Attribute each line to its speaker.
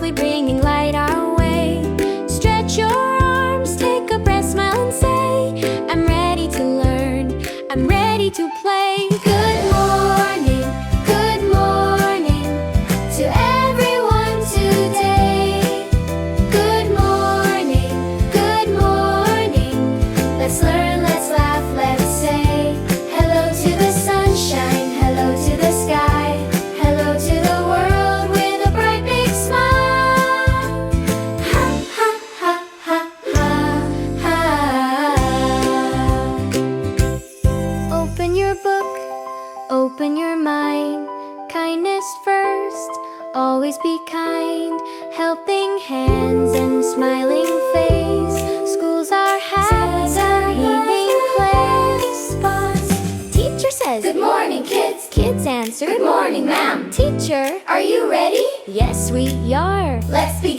Speaker 1: softly bringing light our way. Stretch your arms, take a breath, smile and say, I'm ready to learn, I'm ready to play. Good morning to everyone today. Good morning, let's learn, let's laugh, let's say hello to the sunshine, hello to the sky, hello to the world with a bright big smile. Ha ha ha ha ha ha. Open your book, open your mind. Kindness first, always be kind. Helping hands and smiling face. Schools are happy, healing place. Pause. Teacher says, good morning, kids. Kids answer, good morning, ma'am. Teacher, are you ready? Yes, we are. Let's begin.